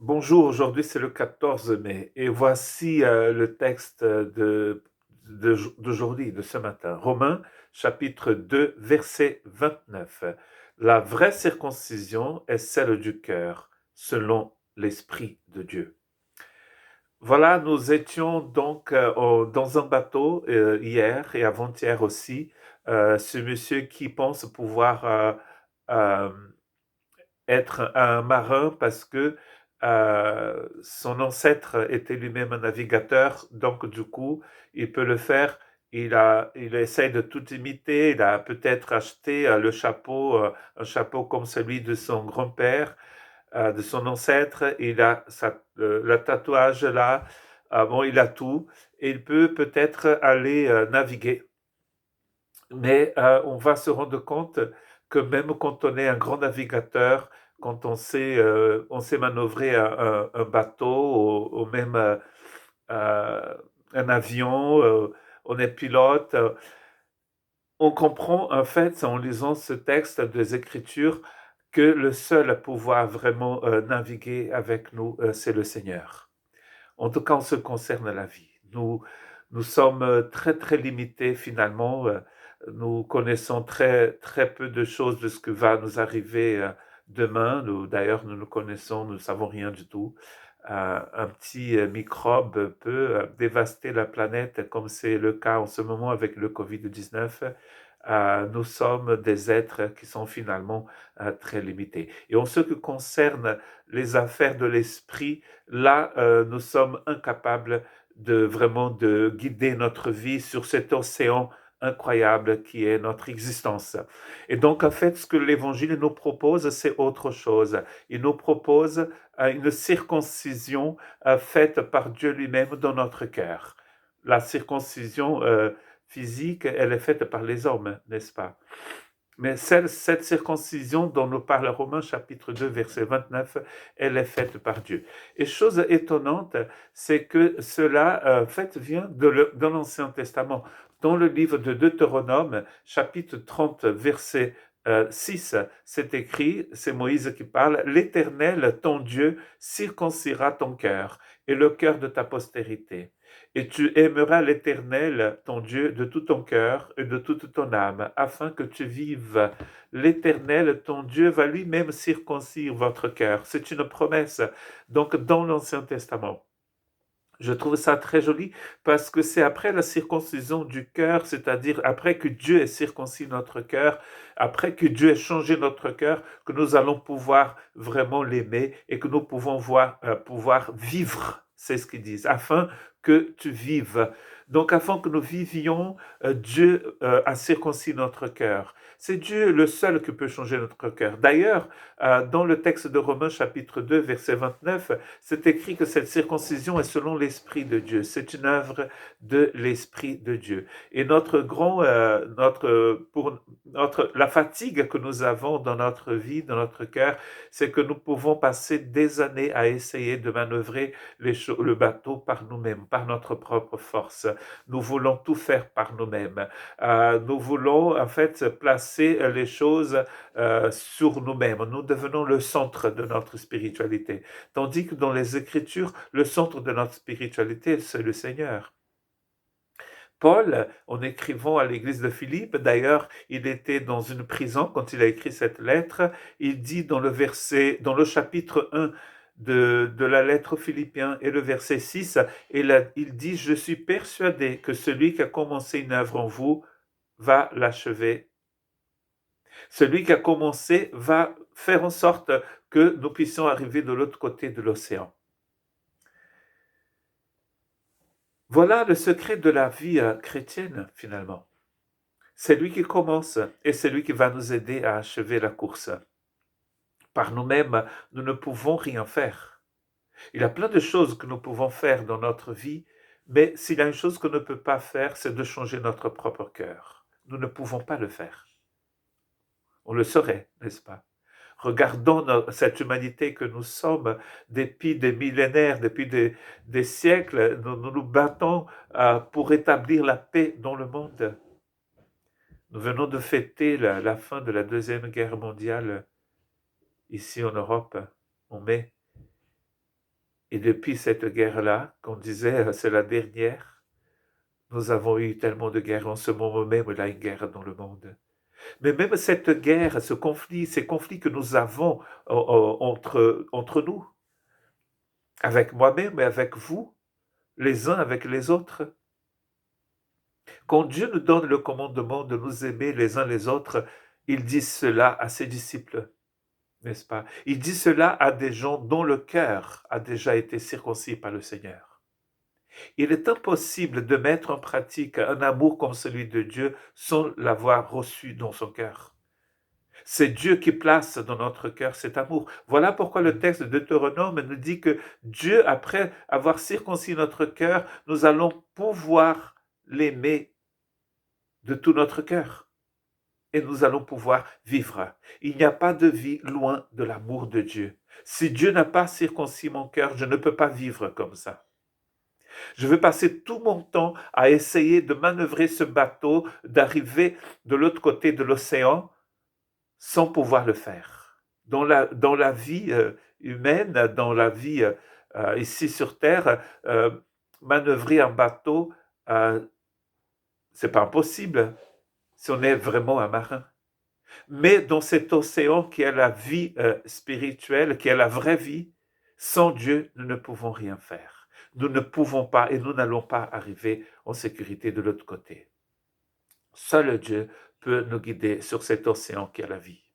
Bonjour, aujourd'hui c'est le 14 mai et voici le texte d'aujourd'hui, de ce matin. Romains chapitre 2, verset 29. La vraie circoncision est celle du cœur, selon l'Esprit de Dieu. Voilà, nous étions donc dans un bateau hier et avant-hier aussi. Ce monsieur qui pense pouvoir euh, être un marin parce que son ancêtre était lui-même un navigateur, donc du coup, il peut le faire. Il essaie de tout imiter. Il a peut-être acheté un chapeau comme celui de son grand-père, de son ancêtre. Il a le tatouage là. Bon, il a tout. Et il peut peut-être aller naviguer. Mais on va se rendre compte que même quand on est un grand navigateur, quand on sait manœuvrer un bateau ou même euh, un avion, on est pilote, on comprend en fait en lisant ce texte des Écritures que le seul à pouvoir vraiment naviguer avec nous, c'est le Seigneur. En tout cas, en ce qui concerne la vie. Nous sommes très, très limités finalement. Nous connaissons très, très peu de choses de ce que va nous arriver demain. D'ailleurs, nous connaissons, nous ne savons rien du tout. Un petit microbe peut dévaster la planète, comme c'est le cas en ce moment avec le Covid-19. Nous sommes des êtres qui sont finalement très limités. Et en ce qui concerne les affaires de l'esprit, là, nous sommes incapables de guider notre vie sur cet océan incroyable qui est notre existence. Et donc, en fait, ce que l'Évangile nous propose, c'est autre chose. Il nous propose une circoncision faite par Dieu lui-même dans notre cœur. La circoncision physique, elle est faite par les hommes, n'est-ce pas? Mais cette circoncision dont nous parle Romains chapitre 2, verset 29, elle est faite par Dieu. Et chose étonnante, c'est que cela, en fait, vient de l'Ancien Testament. Dans le livre de Deutéronome, chapitre 30, verset 6, c'est écrit, c'est Moïse qui parle, l'Éternel, ton Dieu, circoncira ton cœur et le cœur de ta postérité. Et tu aimeras l'Éternel, ton Dieu, de tout ton cœur et de toute ton âme, afin que tu vives. L'Éternel, ton Dieu, va lui-même circoncire votre cœur. C'est une promesse, donc, dans l'Ancien Testament. Je trouve ça très joli parce que c'est après la circoncision du cœur, c'est-à-dire après que Dieu ait circoncis notre cœur, après que Dieu ait changé notre cœur, que nous allons pouvoir vraiment l'aimer et que nous pouvons pouvoir vivre. C'est ce qu'ils disent, afin que tu vives. Donc, afin que nous vivions, Dieu a circoncis notre cœur. C'est Dieu le seul qui peut changer notre cœur. D'ailleurs, dans le texte de Romains chapitre 2, verset 29, c'est écrit que cette circoncision est selon l'Esprit de Dieu. C'est une œuvre de l'Esprit de Dieu. Et la fatigue que nous avons dans notre vie, dans notre cœur, c'est que nous pouvons passer des années à essayer de manœuvrer le bateau par nous-mêmes, par notre propre force. Nous voulons tout faire par nous-mêmes. Nous voulons en fait placer les choses sur nous-mêmes. Nous devenons le centre de notre spiritualité. Tandis que dans les Écritures, le centre de notre spiritualité, c'est le Seigneur. Paul, en écrivant à l'église de Philippe, d'ailleurs, il était dans une prison quand il a écrit cette lettre, il dit dans le chapitre 1 de la lettre aux Philippiens et le verset 6, il dit, je suis persuadé que celui qui a commencé une œuvre en vous va l'achever. Celui qui a commencé va faire en sorte que nous puissions arriver de l'autre côté de l'océan. Voilà le secret de la vie chrétienne, finalement. C'est lui qui commence et c'est lui qui va nous aider à achever la course. Par nous-mêmes, nous ne pouvons rien faire. Il y a plein de choses que nous pouvons faire dans notre vie, mais s'il y a une chose qu'on ne peut pas faire, c'est de changer notre propre cœur. Nous ne pouvons pas le faire. On le saurait, n'est-ce pas? Regardons cette humanité que nous sommes depuis des millénaires, depuis des siècles. Nous nous battons pour établir la paix dans le monde. Nous venons de fêter la fin de la Deuxième Guerre mondiale ici en Europe, en mai. Et depuis cette guerre-là, qu'on disait c'est la dernière, nous avons eu tellement de guerres. En ce moment même, il y a une guerre dans le monde. Mais même cette guerre, ce conflit, ces conflits que nous avons entre nous, avec moi-même et avec vous, les uns avec les autres, quand Dieu nous donne le commandement de nous aimer les uns les autres, il dit cela à ses disciples, n'est-ce pas? Il dit cela à des gens dont le cœur a déjà été circoncis par le Seigneur. Il est impossible de mettre en pratique un amour comme celui de Dieu sans l'avoir reçu dans son cœur. C'est Dieu qui place dans notre cœur cet amour. Voilà pourquoi le texte de Deutéronome nous dit que Dieu, après avoir circoncis notre cœur, nous allons pouvoir l'aimer de tout notre cœur. Et nous allons pouvoir vivre. Il n'y a pas de vie loin de l'amour de Dieu. Si Dieu n'a pas circoncis mon cœur, je ne peux pas vivre comme ça. Je vais passer tout mon temps à essayer de manœuvrer ce bateau, d'arriver de l'autre côté de l'océan sans pouvoir le faire. Dans la vie humaine, dans la vie ici sur Terre, manœuvrer un bateau, c'est pas impossible si on est vraiment un marin. Mais dans cet océan qui est la vie spirituelle, qui est la vraie vie, sans Dieu, nous ne pouvons rien faire. Nous ne pouvons pas et nous n'allons pas arriver en sécurité de l'autre côté. Seul Dieu peut nous guider sur cet océan qui est la vie.